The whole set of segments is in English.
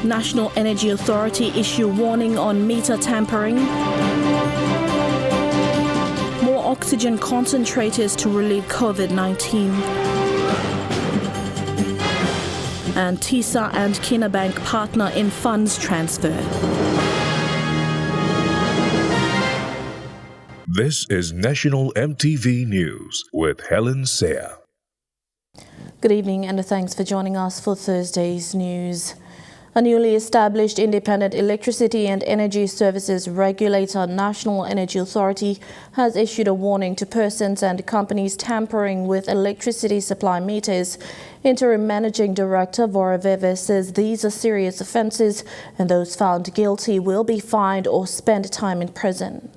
National Energy Authority issue warning on meter tampering. More oxygen concentrators to relieve COVID-19. And TISA and Kina Bank partner in funds transfer. This is National EMTV News with Helen Sayre. Good evening and thanks for joining us for Thursday's news. A newly established independent electricity and energy services regulator, National Energy Authority, has issued a warning to persons and companies tampering with electricity supply meters. Interim Managing Director Vora Veve says these are serious offences and those found guilty will be fined or spend time in prison.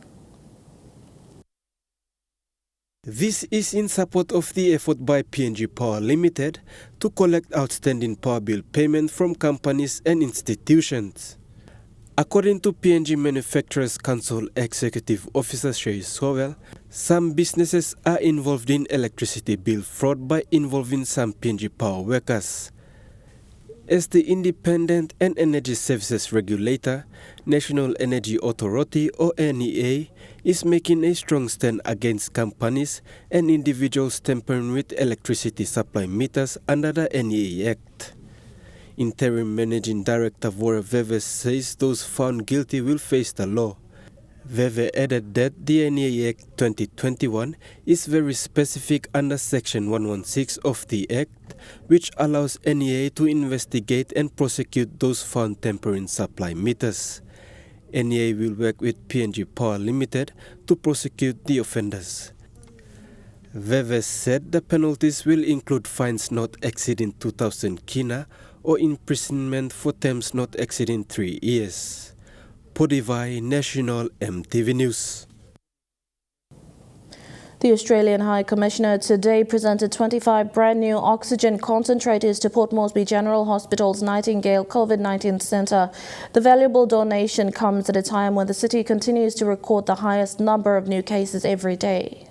This is in support of the effort by PNG Power Limited to collect outstanding power bill payment from companies and institutions. According to PNG Manufacturers Council Executive Officer Sherry Sowell, some businesses are involved in electricity bill fraud by involving some PNG Power workers. As the Independent and Energy Services Regulator, National Energy Authority or NEA is making a strong stand against companies and individuals tampering with electricity supply meters under the NEA Act. Interim Managing Director Vora Veve says those found guilty will face the law. Veve added that the NEA Act 2021 is very specific under Section 116 of the Act, which allows NEA to investigate and prosecute those found tampering supply meters. NEA will work with PNG Power Limited to prosecute the offenders. Veve said the penalties will include fines not exceeding 2,000 kina or imprisonment for terms not exceeding 3 years. Podivai, National EMTV News. The Australian High Commissioner today presented 25 brand new oxygen concentrators to Port Moresby General Hospital's Nightingale COVID-19 Centre. The valuable donation comes at a time when the city continues to record the highest number of new cases every day.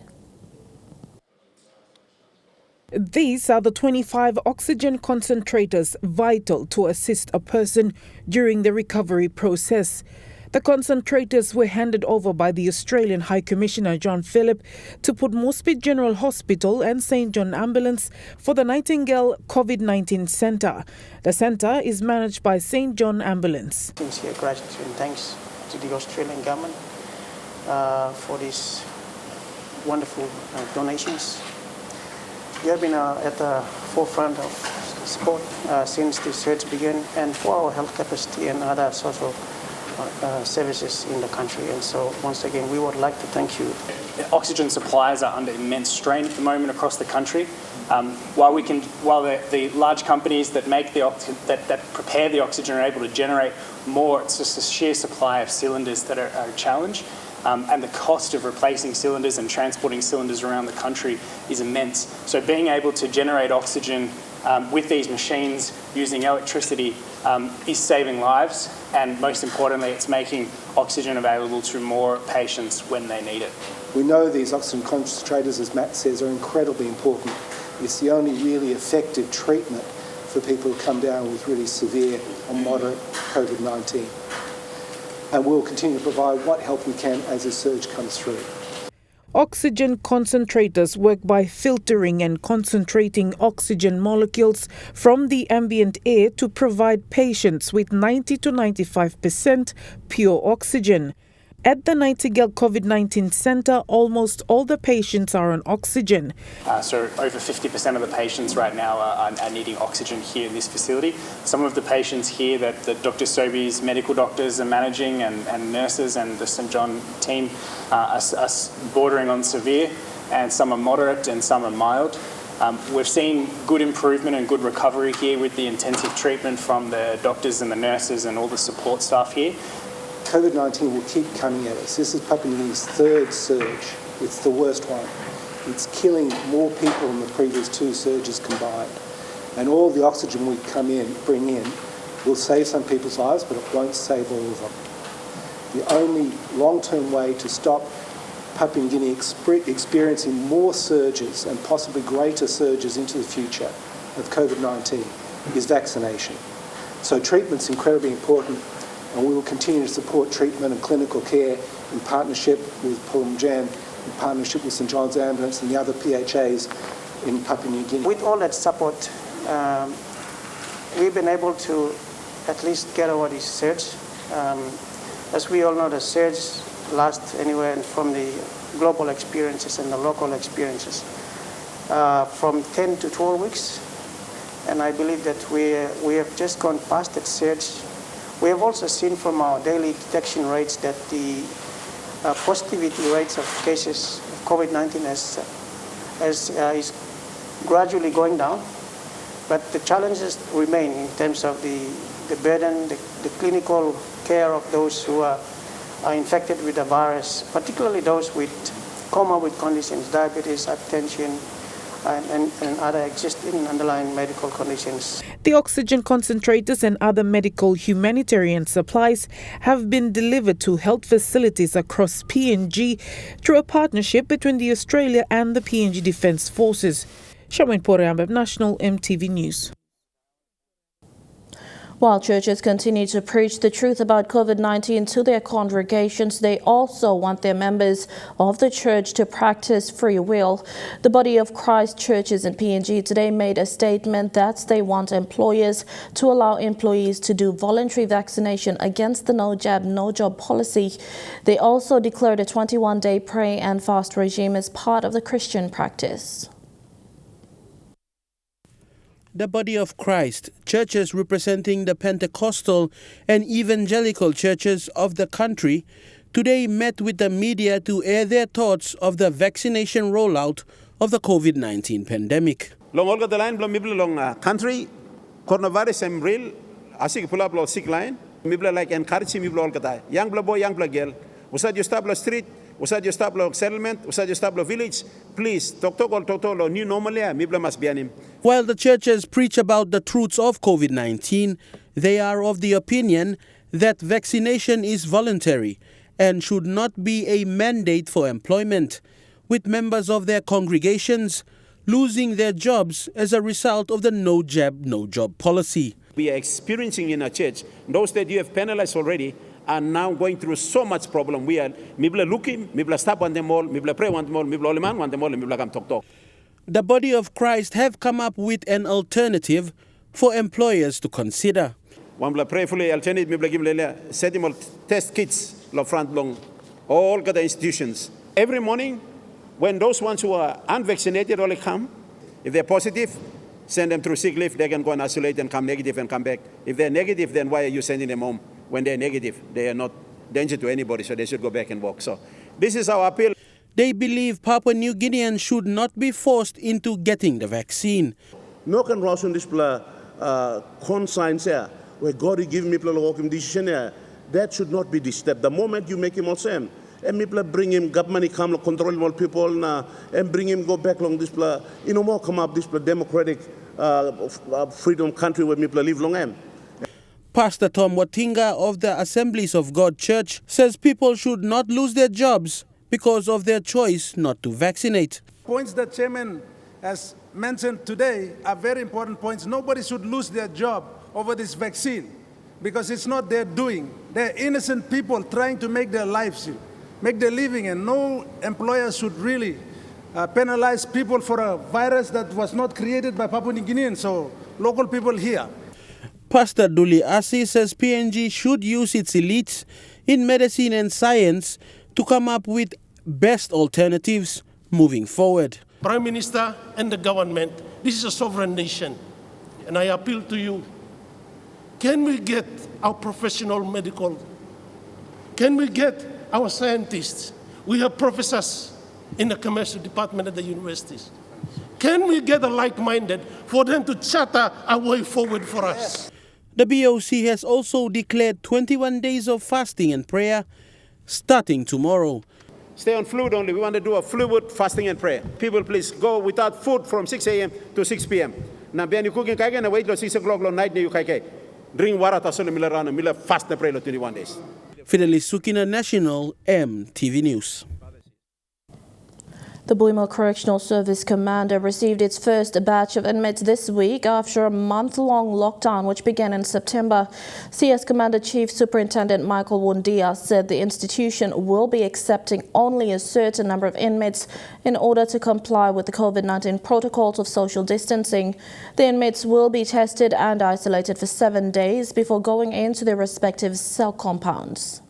These are the 25 oxygen concentrators vital to assist a person during the recovery process. The concentrators were handed over by the Australian High Commissioner John Phillip to Port Moresby General Hospital and St John Ambulance for the Nightingale COVID-19 Centre. The centre is managed by St John Ambulance. Sincere gratitude and thanks to the Australian government for these wonderful donations. We have been at the forefront of support since the surge began, and for our health capacity and other social services in the country. And so once again, we would like to thank you. Oxygen supplies are under immense strain at the moment across the country. While the large companies that make that prepare the oxygen are able to generate more, it's just the sheer supply of cylinders that are a challenge. And the cost of replacing cylinders and transporting cylinders around the country is immense. So being able to generate oxygen with these machines using electricity is saving lives, and most importantly, it's making oxygen available to more patients when they need it. We know these oxygen concentrators, as Matt says, are incredibly important. It's the only really effective treatment for people who come down with really severe or moderate COVID-19. And we'll continue to provide what help we can as the surge comes through. Oxygen concentrators work by filtering and concentrating oxygen molecules from the ambient air to provide patients with 90 to 95% pure oxygen. At the Nightingale COVID-19 Centre, almost all the patients are on oxygen. So over 50% of the patients right now are needing oxygen here in this facility. Some of the patients here that Dr. Sobey's medical doctors are managing and nurses and the St John team are bordering on severe, and some are moderate and some are mild. We've seen good improvement and good recovery here with the intensive treatment from the doctors and the nurses and all the support staff here. COVID-19 will keep coming at us. This is Papua New Guinea's third surge. It's the worst one. It's killing more people than the previous two surges combined. And all the oxygen we bring in will save some people's lives, but it won't save all of them. The only long-term way to stop Papua New Guinea experiencing more surges and possibly greater surges into the future of COVID-19 is vaccination. So treatment's incredibly important, and we will continue to support treatment and clinical care in partnership with PNG, in partnership with St John's Ambulance and the other PHAs in Papua New Guinea. With all that support, we've been able to at least get over this surge. As we all know, the surge lasts anywhere from the global experiences and the local experiences from 10 to 12 weeks. And I believe that we have just gone past that surge. We have also seen from our daily detection rates that the positivity rates of cases of COVID-19 is gradually going down. But the challenges remain in terms of the burden, the clinical care of those who are infected with the virus, particularly those with comorbid conditions, diabetes, hypertension, and other existing underlying medical conditions. The oxygen concentrators and other medical humanitarian supplies have been delivered to health facilities across PNG through a partnership between the Australia and the PNG Defence Forces. Shaman Poreambab, National EMTV News. While churches continue to preach the truth about COVID-19 to their congregations, they also want their members of the church to practice free will. The Body of Christ churches in PNG today made a statement that they want employers to allow employees to do voluntary vaccination against the no jab, no job policy. They also declared a 21-day pray and fast regime as part of the Christian practice. The Body of Christ, churches representing the Pentecostal and evangelical churches of the country, today met with the media to air their thoughts of the vaccination rollout of the COVID-19 pandemic. Long all the line, long country, coronavirus am real, asik pull up lo sick line, mibla like encouraging mibla all kata, young boy, young girl, usad you stop street, usad you stop settlement, usad you stop village, please, talk new normally, mibla must be anim. While the churches preach about the truths of COVID-19, they are of the opinion that vaccination is voluntary and should not be a mandate for employment, with members of their congregations losing their jobs as a result of the no jab, no job policy. We are experiencing in our church, those that you have penalized already are now going through so much problem. We are, mibla looking, mibla stop on them all, mibla pray on them all, mibla oleman on them all, mibla come talk. The Body of Christ have come up with an alternative for employers to consider. One prayerfully alternative, mibla give set them all test kits lo front long, all the institutions. Every morning, when those ones who are unvaccinated only come, if they're positive, send them through sick leave, they can go and isolate and come negative and come back. If they're negative, then why are you sending them home? When they're negative, they are not danger to anybody, so they should go back and work. So this is our appeal. They believe Papua New Guineans should not be forced into getting the vaccine. No can rush on this conscience here, where God is giving me decision here. That should not be this step. The moment you make him all same, and people bring him, government come control more people now, and bring him go back along this more come up this democratic freedom country where people live long end. Pastor Tom Watinga of the Assemblies of God Church says people should not lose their jobs because of their choice not to vaccinate. Points that Chairman has mentioned today are very important points. Nobody should lose their job over this vaccine because it's not their doing. They're innocent people trying to make their lives, make their living, and no employer should really penalize people for a virus that was not created by Papua New Guineans, so local people here. Pastor Duli Asi says PNG should use its elites in medicine and science to come up with best alternatives moving forward. Prime Minister and the government, this is a sovereign nation, and I appeal to you, can we get our professional medical, can we get our scientists? We have professors in the commercial department at the universities. Can we get a like-minded for them to charter a way forward for us? The BOC has also declared 21 days of fasting and prayer starting tomorrow. Stay on fluid only. We want to do a fluid fasting and prayer. People, please go without food from 6 a.m. to 6 p.m. Now, when you cooking, na wait till 6 o'clock night, you drink water, mila fast and pray 21 days. Fidelis Sukina, National EMTV News. The Buima Correctional Service Commander received its first batch of inmates this week after a month-long lockdown which began in September. CS Commander Chief Superintendent Michael Wundia said the institution will be accepting only a certain number of inmates in order to comply with the COVID-19 protocols of social distancing. The inmates will be tested and isolated for 7 days before going into their respective cell compounds.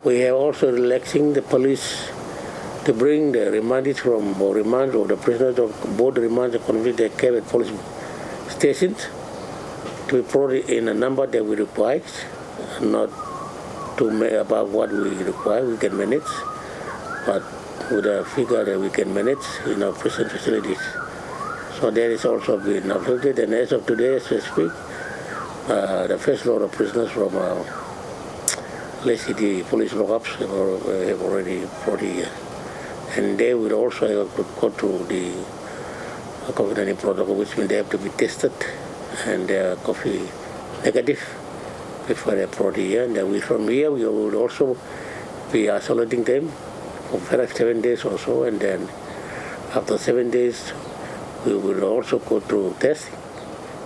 We are also relaxing the police to bring the remanded from or remand of the prisoners of both the remand and convicted they kept at police stations to be brought in a number that we require, not to above what we require, we can manage, but with a figure that we can manage in our prison facilities. So that is also been updated, and as of today, as we speak, the first lot of prisoners from Lake City police lockups have already brought here. And they will also go through the COVID-19 protocol, which means they have to be tested and they are COVID negative before they're brought here. And then from here, we will also be isolating them for 7 days or so. And then after 7 days, we will also go through testing.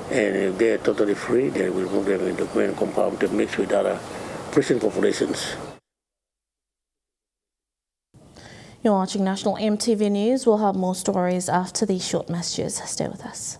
And if they are totally free, then we'll move them into main compound to mix with other prison populations. You're watching National EMTV News. We'll have more stories after these short messages. Stay with us.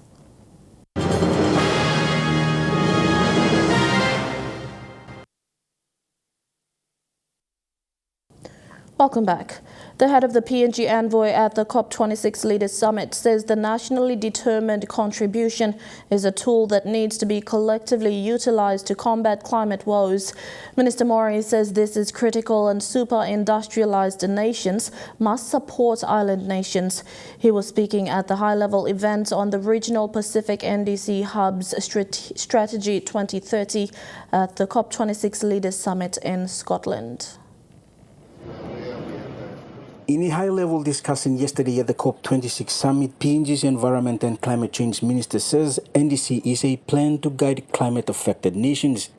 Welcome back. The head of the PNG Envoy at the COP26 Leaders Summit says the nationally determined contribution is a tool that needs to be collectively utilized to combat climate woes. Minister Mori says this is critical and super-industrialized nations must support island nations. He was speaking at the high-level event on the Regional Pacific NDC Hub's Strategy 2030 at the COP26 Leaders Summit in Scotland. In a high-level discussion yesterday at the COP26 summit, PNG's Environment and Climate Change Minister says NDC is a plan to guide climate-affected nations.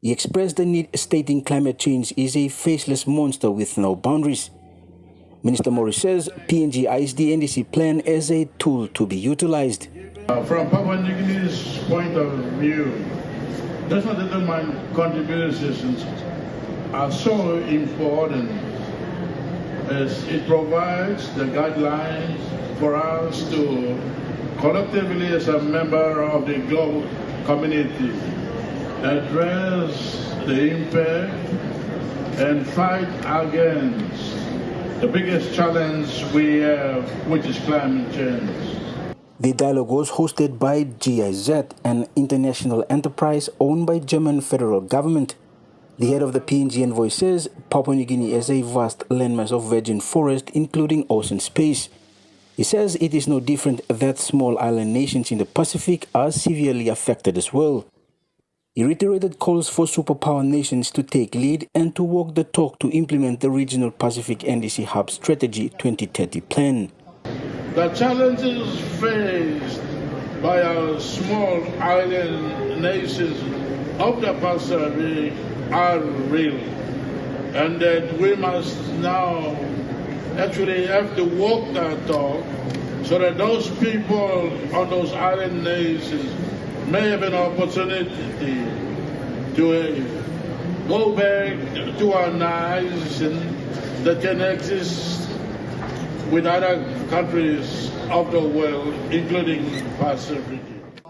He expressed the need, stating climate change is a faceless monster with no boundaries. Minister Mori says PNG eyes the NDC plan as a tool to be utilized. From Papua New Guinea's point of view, national determined contributions are so important as it provides the guidelines for us to collectively, as a member of the global community, address the impact and fight against the biggest challenge we have, which is climate change. The dialogue was hosted by GIZ, an international enterprise owned by German federal government. The head of the PNG Envoy says Papua New Guinea has a vast landmass of virgin forest, including ocean space. He says it is no different that small island nations in the Pacific are severely affected as well. He reiterated calls for superpower nations to take lead and to walk the talk to implement the Regional Pacific NDC Hub Strategy 2030 plan. The challenges faced by our small island nations of the Pacific are real, and that we must now actually have to walk that talk so that those people on those island nations may have an opportunity to go back to a nation that can exist with other countries of the world, including Pacific.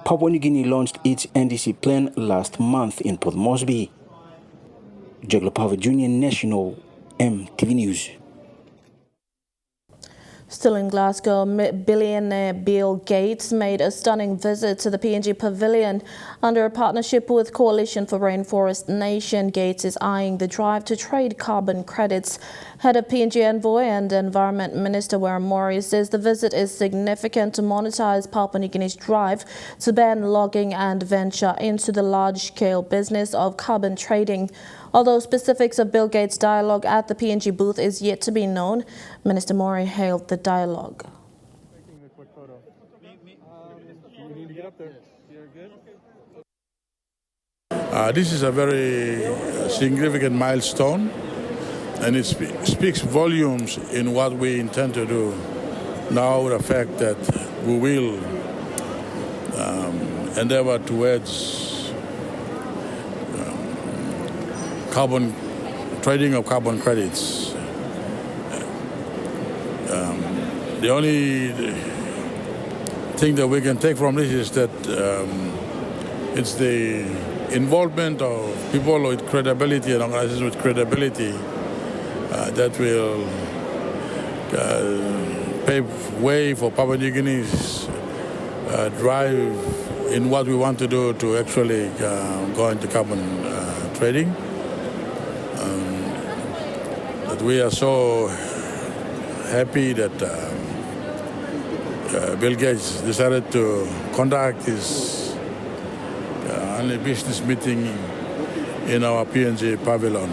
Papua New Guinea launched its NDC plan last month in Port Moresby. Jagla Pava Jr. National EMTV News. Still in Glasgow, billionaire Bill Gates made a stunning visit to the PNG Pavilion. Under a partnership with Coalition for Rainforest Nation, Gates is eyeing the drive to trade carbon credits. Head of PNG Envoy and Environment Minister Mori says the visit is significant to monetize Papua New Guinea's drive to ban logging and venture into the large-scale business of carbon trading. Although specifics of Bill Gates' dialogue at the PNG booth is yet to be known, Minister Mori hailed the dialogue. This is a very significant milestone And it speaks volumes in what we intend to do. Now the fact that we will endeavor towards trading of carbon credits. The only thing that we can take from this is that it's the involvement of people with credibility and organizations with credibility that will pave way for Papua New Guinea's drive in what we want to do to actually go into carbon trading. That we are so happy that Bill Gates decided to conduct his only business meeting in our PNG pavilion.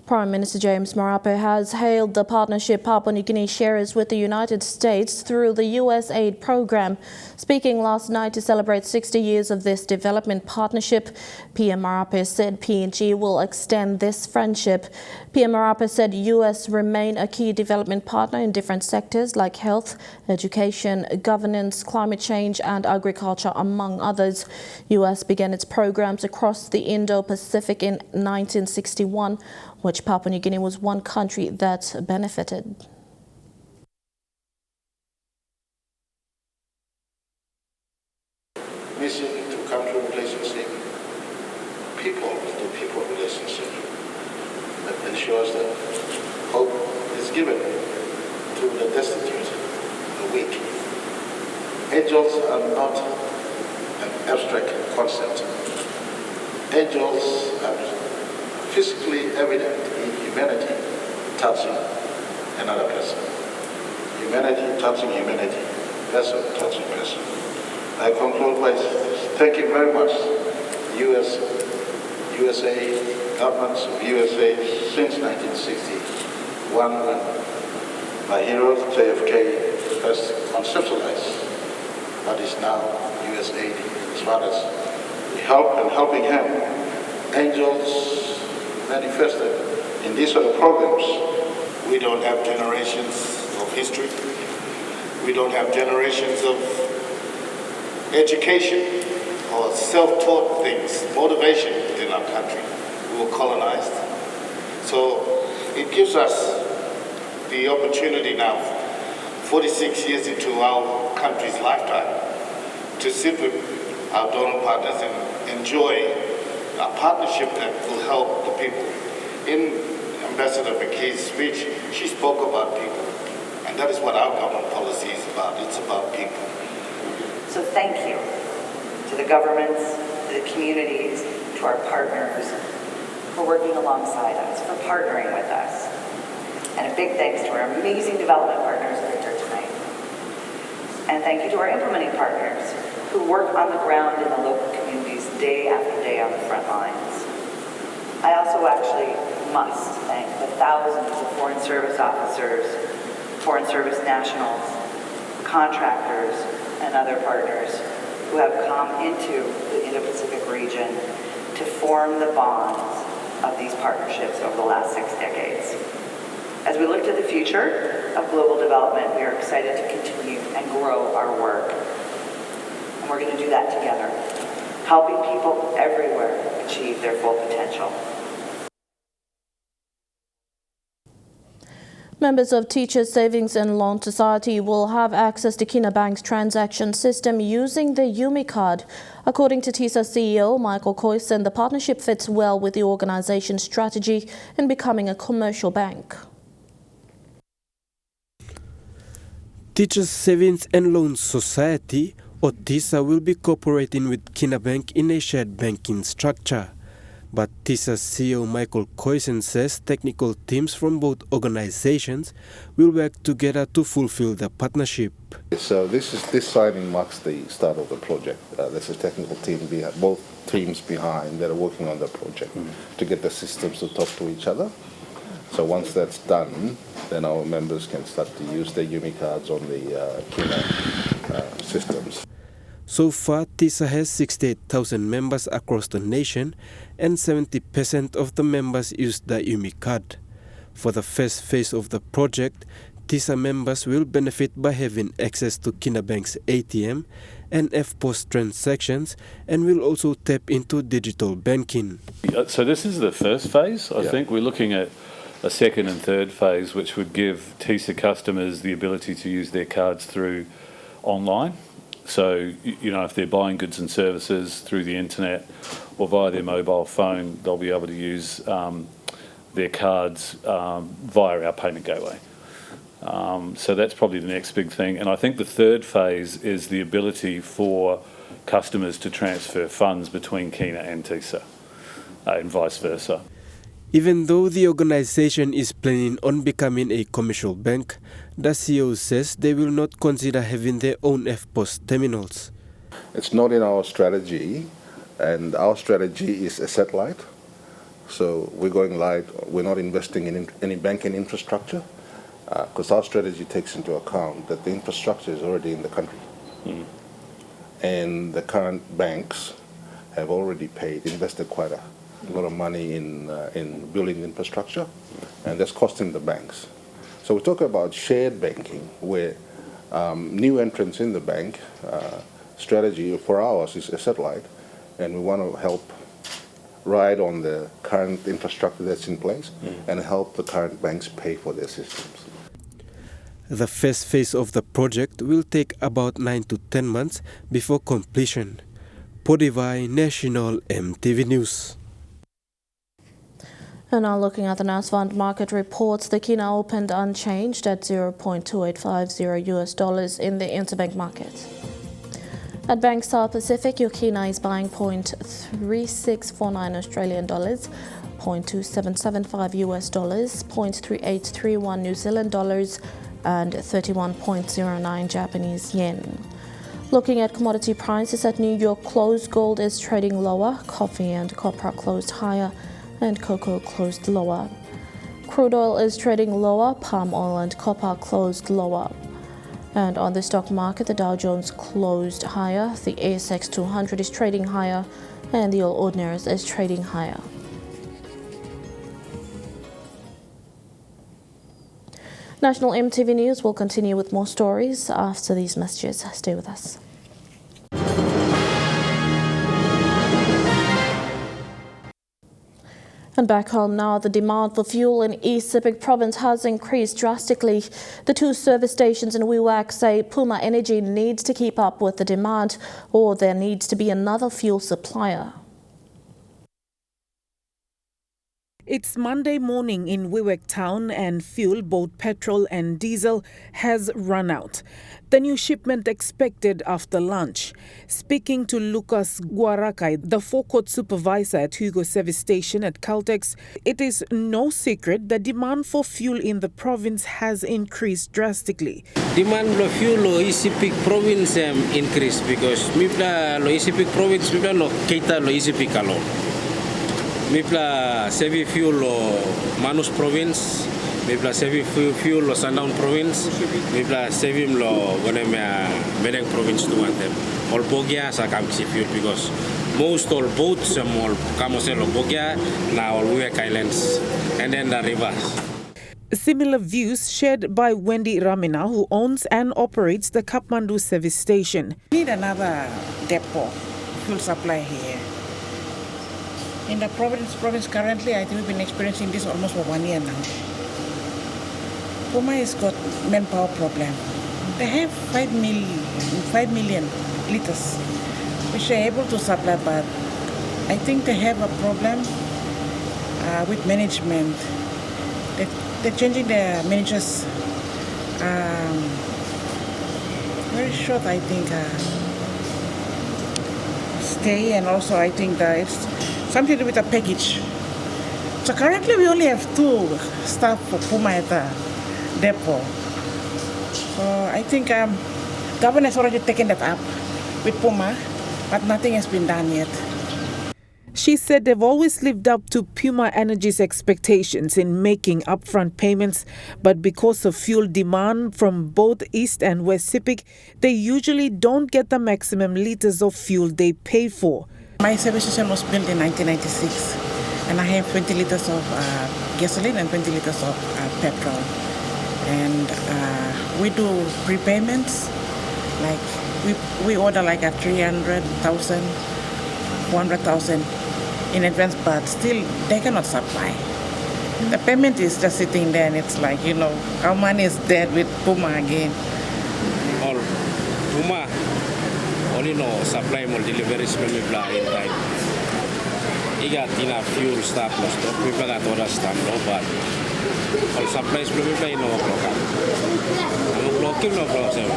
Prime Minister James Marape has hailed the partnership Papua New Guinea shares with the United States through the USAID program. Speaking last night to celebrate 60 years of this development partnership, PM Marape said PNG will extend this friendship. PM Marape said US remain a key development partner in different sectors like health, education, governance, climate change and agriculture, among others. US began its programs across the Indo-Pacific in 1961, which Papua New Guinea was one country that benefited. Mission to country relationship, people to people relationship that ensures that hope is given to the destitute, the weak. Angels are not an abstract concept. Angels are physically evident in humanity touching another person. Humanity touching humanity, person touching person. I conclude by thanking very much USA governments of USA since 1961 when my hero JFK first conceptualized what is now USAID as far as the help and helping hand. Angels manifested in these sort of programs. We don't have generations of history. We don't have generations of education or self-taught things, motivation in our country. We were colonized. So it gives us the opportunity now, 46 years into our country's lifetime, to sit with our donor partners and enjoy a partnership that will help the people. In Ambassador McKay's speech, she spoke about people, and that is what our government policy is about. It's about people. So thank you to the governments, to the communities, to our partners for working alongside us, for partnering with us. And a big thanks to our amazing development partners that are here tonight. And thank you to our implementing partners who work on the ground in the local communities day after day on the front lines. I also actually must thank the thousands of foreign service officers, foreign service nationals, contractors, and other partners who have come into the Indo-Pacific region to form the bonds of these partnerships over the last 6 decades. As we look to the future of global development, we are excited to continue and grow our work. And we're going to do that together, helping people everywhere achieve their full potential. Members of Teachers Savings and Loan Society will have access to Kina Bank's transaction system using the Yumi card. According to TISA CEO Michael Coyson, the partnership fits well with the organization's strategy in becoming a commercial bank. Teachers Savings and Loan Society, or TISA, will be cooperating with Kina Bank in a shared banking structure. But TISA CEO Michael Coyson says technical teams from both organizations will work together to fulfill the partnership. So this signing marks the start of the project. There's a technical team behind, both teams behind that are working on the project to get the systems to talk to each other. So once that's done, then our members can start to use their Yumi cards on the Kina systems. So far, TISA has 68,000 members across the nation, and 70% of the members use the UMI card. For the first phase of the project, TISA members will benefit by having access to Kina Bank's ATM and FPOS transactions, and will also tap into digital banking. So this is the first phase. I think we're looking at a second and third phase, which would give TISA customers the ability to use their cards through online. So, you know, if they're buying goods and services through the internet or via their mobile phone, they'll be able to use their cards via our payment gateway. So that's probably the next big thing. And I think the third phase is the ability for customers to transfer funds between Kina and TISA and vice versa. Even though the organization is planning on becoming a commercial bank, the CEO says they will not consider having their own FPOS terminals. It's not in our strategy, and our strategy is asset light. So we're going light. We're not investing in any banking infrastructure because our strategy takes into account that the infrastructure is already in the country. And the current banks have already invested quite a lot of money in building infrastructure, and that's costing the banks. So we talk about shared banking, where new entrants in the bank strategy for ours is asset light, and we want to help ride on the current infrastructure that's in place and help the current banks pay for their systems. The first phase of the project will take about 9 to 10 months before completion. Podivai, National EMTV News. And now looking at the NASFund market reports, the Kina opened unchanged at $0.2850 in the interbank market. At Bank South Pacific, your Kina is buying $0.3649 Australian dollars, $0.2775 US dollars, $0.3831 New Zealand dollars, and 31.09 Japanese yen. Looking at commodity prices at New York close, gold is trading lower, coffee and copper closed higher, and cocoa closed lower. Crude oil is trading lower, palm oil and copper closed lower. And on the stock market, the Dow Jones closed higher, the ASX 200 is trading higher, and the All Ordinaries is trading higher. National EMTV News will continue with more stories after these messages. Stay with us. And back home now, the demand for fuel in East Sepik Province has increased drastically. The two service stations in Wewak say Puma Energy needs to keep up with the demand, or there needs to be another fuel supplier. It's Monday morning in Wewak town and fuel, both petrol and diesel, has run out. The new shipment expected after lunch. Speaking to Lucas Guarakai, the forecourt supervisor at Hugo Service Station at Caltex, it is no secret that demand for fuel in the province has increased drastically. Demand for fuel in East Sepik Province increased because mipla lo East Sepik Province mipla lo keita lo East Sepik alone. Mipla sevi fuel lo Manus Province, mipla sevi fuel lo Sundown Province, mipla sevi lo Gonemea Medang Province to them. All Bogia sa kamsi fuel because most all boats all kamose lo Bogia na all Wewak Islands and then the rivers. Similar views shared by Wendy Ramina, who owns and operates the Kathmandu service station. Need another depot, fuel supply here. In the province currently, I think we've been experiencing this almost for 1 year now. Puma has got manpower problem. They have 5 million liters, which they're able to supply, but I think they have a problem with management. They're changing their managers very short, I think, stay, and also I think that it's something to do with a package. So currently we only have 2 staff for Puma at the depot. So I think government has already taken that up with Puma, but nothing has been done yet. She said they've always lived up to Puma Energy's expectations in making upfront payments, but because of fuel demand from both East and West Sepik, they usually don't get the maximum liters of fuel they pay for. My service station was built in 1996, and I have 20 liters of gasoline and 20 liters of petrol. And we do prepayments, like we order like a 300,000, 400,000 in advance, but still they cannot supply. The payment is just sitting there, and it's like, you know, our money is dead with Puma again. All Puma only no supply more deliveries when we fly in time. You got enough fuel stuff, people got other stuff, no, but all supplies when we fly no problem. No blocking, no problem.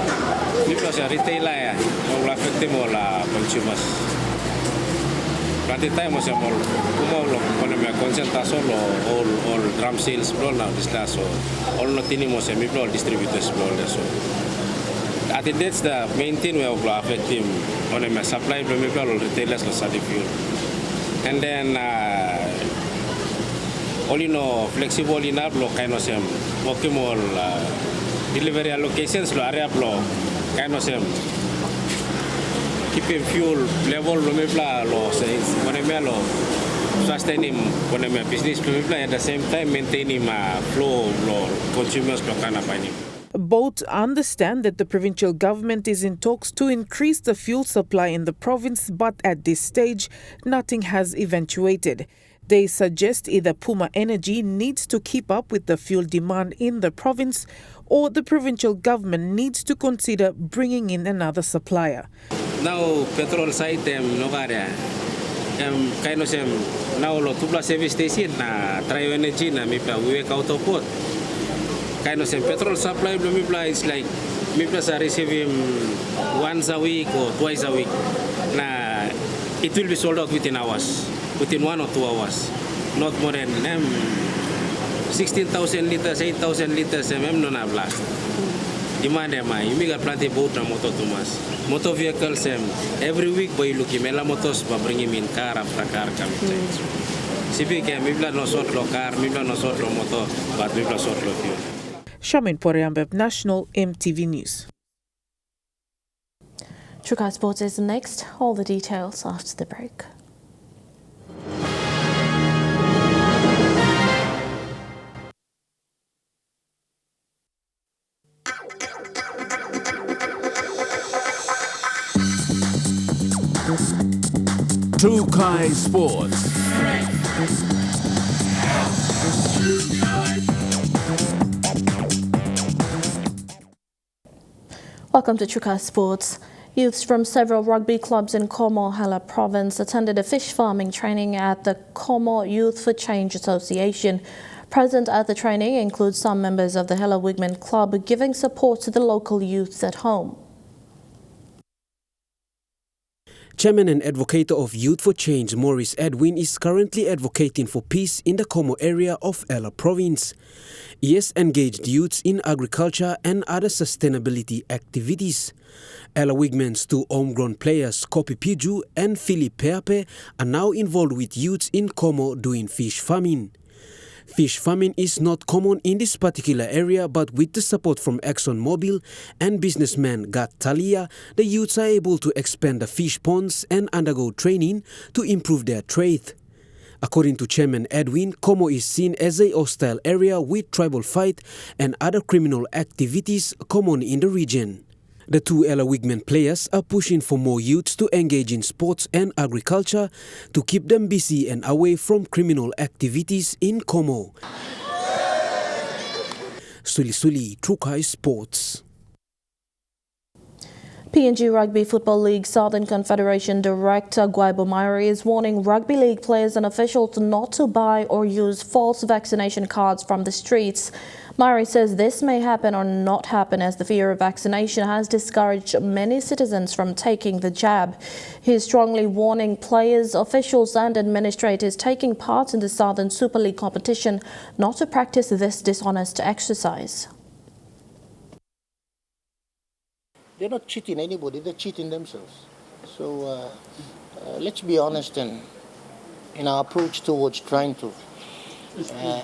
Because a retailer will affect them all consumers. But the time was more when we concentrate all drum sales blow now this last so all not any more semi blow distributors blow so. I think that's the main thing we have affect him on a supply blow all retailers no study fuel. And then all you know flexible enough blow kind of same working all delivery allocations lo area blow kind of same. Keeping fuel level lo sustaining business at the same time maintaining flow consumers Both understand that the provincial government is in talks to increase the fuel supply in the province, but at this stage, nothing has eventuated. They suggest either Puma Energy needs to keep up with the fuel demand in the province, or the provincial government needs to consider bringing in another supplier. Now petrol site no kada kind of now lo tubla service station na try energy na mipla we out of port kind of petrol supply mipla is like mipla sa receive once a week or twice a week na it will be sold out within hours, within 1 or 2 hours, not more than 16,000 liters, 8,000 liters no na blast. Demand you make a plenty boat na motor tumas. Motor vehicles every week boy look mela motors ba bring him in car after car come. Sipi ke mibla no sort lo car, mibla no sort lo motor, but mibla sort lo fuel. Shamin Poriambeb, National EMTV News. Trukai Sports is next. All the details after the break. Trukai Sports. Welcome to Trukai Sports. Youths from several rugby clubs in Como Hala Province attended a fish farming training at the Como Youth for Change Association. Present at the training include some members of the Hela Wigman Club giving support to the local youths at home. Chairman and advocate of Youth for Change, Maurice Edwin, is currently advocating for peace in the Como area of Ela Province. He has engaged youths in agriculture and other sustainability activities. Ela Wigman's two homegrown players, Kopi Piju and Philip Peape, are now involved with youths in Como doing fish farming. Fish farming is not common in this particular area, but with the support from ExxonMobil and businessman Gat Talia, the youths are able to expand the fish ponds and undergo training to improve their trade. According to Chairman Edwin, Como is seen as a hostile area with tribal fight and other criminal activities common in the region. The two Ela Wigman players are pushing for more youths to engage in sports and agriculture to keep them busy and away from criminal activities in Como. Suli, Trukai Sports. PNG Rugby Football League Southern Confederation Director Guaibo Mairi is warning rugby league players and officials not to buy or use false vaccination cards from the streets. Mairi says this may happen or not happen as the fear of vaccination has discouraged many citizens from taking the jab. He is strongly warning players, officials and administrators taking part in the Southern Super League competition not to practice this dishonest exercise. They're not cheating anybody, they're cheating themselves. So let's be honest and in our approach towards trying to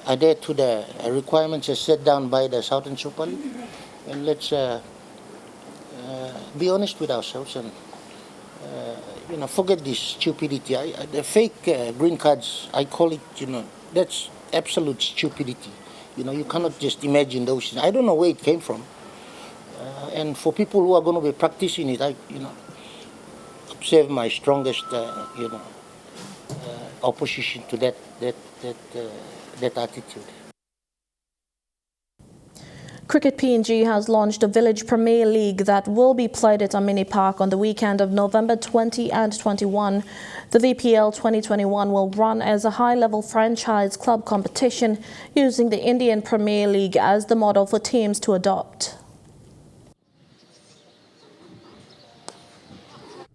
adhere to the requirements as set down by the Southern Super League. And let's be honest with ourselves and forget this stupidity. The fake green cards, I call it, that's absolute stupidity. You cannot just imagine those things. I don't know where it came from. And for people who are going to be practicing it, I observe my strongest, opposition to that attitude. Cricket PNG has launched a Village Premier League that will be played at Amini Park on the weekend of November 20 and 21. The VPL 2021 will run as a high-level franchise club competition using the Indian Premier League as the model for teams to adopt.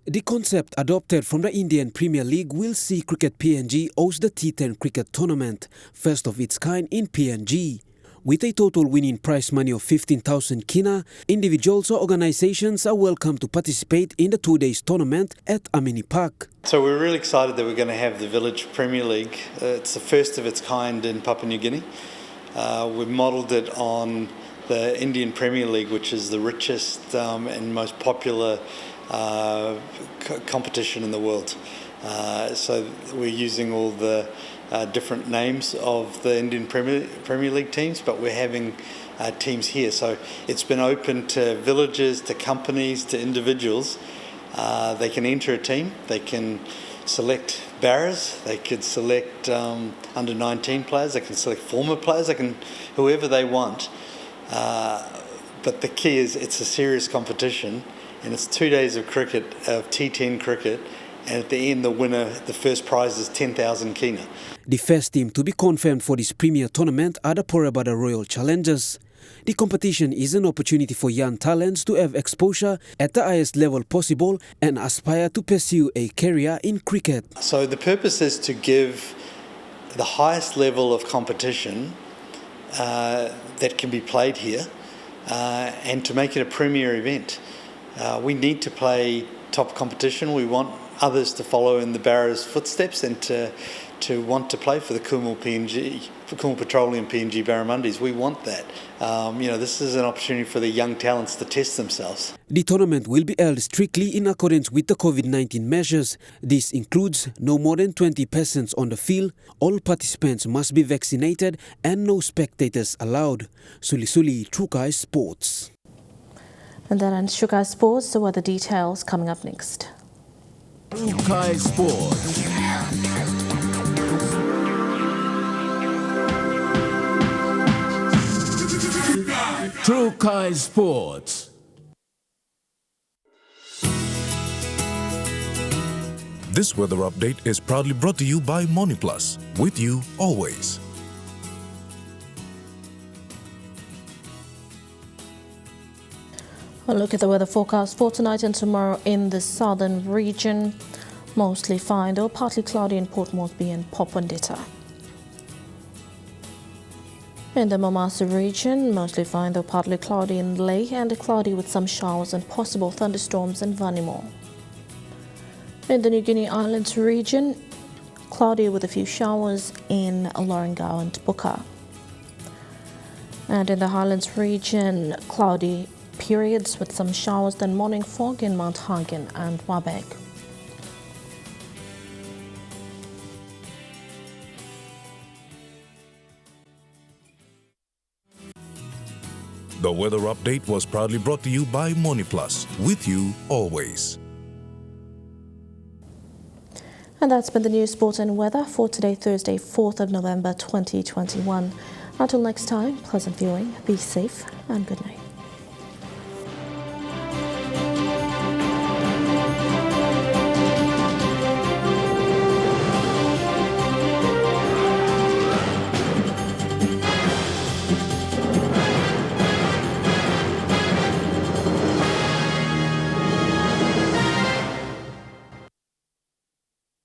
The concept adopted from the Indian Premier League will see Cricket PNG host the T10 cricket tournament, first of its kind in PNG. With a total winning prize money of 15,000 Kina, individuals or organizations are welcome to participate in the 2-day tournament at Amini Park. So we're really excited that we're going to have the Village Premier League. It's the first of its kind in Papua New Guinea. We've modelled it on the Indian Premier League, which is the richest and most popular competition in the world. So we're using all the different names of the Indian Premier League teams, but we're having teams here. So it's been open to villages, to companies, to individuals. They can enter a team, they can select barras, they could select under 19 players, they can select former players, they can whoever they want. But the key is it's a serious competition, and it's 2 days of cricket, of T10 cricket, and at the end the winner, the first prize is 10,000 Kina. The first team to be confirmed for this premier tournament are the Porabada Royal Challengers. The competition is an opportunity for young talents to have exposure at the highest level possible and aspire to pursue a career in cricket. So the purpose is to give the highest level of competition that can be played here and to make it a premier event. We need to play top competition. We want others to follow in the Barra's footsteps and to want to play for the Kumul Petroleum PNG Barramundis. We want that. This is an opportunity for the young talents to test themselves. The tournament will be held strictly in accordance with the COVID-19 measures. This includes no more than 20 persons on the field, all participants must be vaccinated, and no spectators allowed. Suli, Trukai Sports. And then on Trukai Sports, so are the details coming up next. Trukai Sports. Trukai Sports. This weather update is proudly brought to you by MoniPlus, with you always. A look at the weather forecast for tonight and tomorrow in the southern region. Mostly fine or partly cloudy in Port Moresby and Popondetta. In the Mamasa region, mostly fine though partly cloudy in Ley and cloudy with some showers and possible thunderstorms in Vanimo. In the New Guinea Islands region, cloudy with a few showers in Lorengau and Buka. And in the Highlands region, cloudy periods with some showers, then morning fog in Mount Hagen and Wabeg. The weather update was proudly brought to you by MoniPlus, with you always. And that's been the news, sport and weather for today, Thursday, 4th of November 2021. Until next time, pleasant viewing, be safe and good night.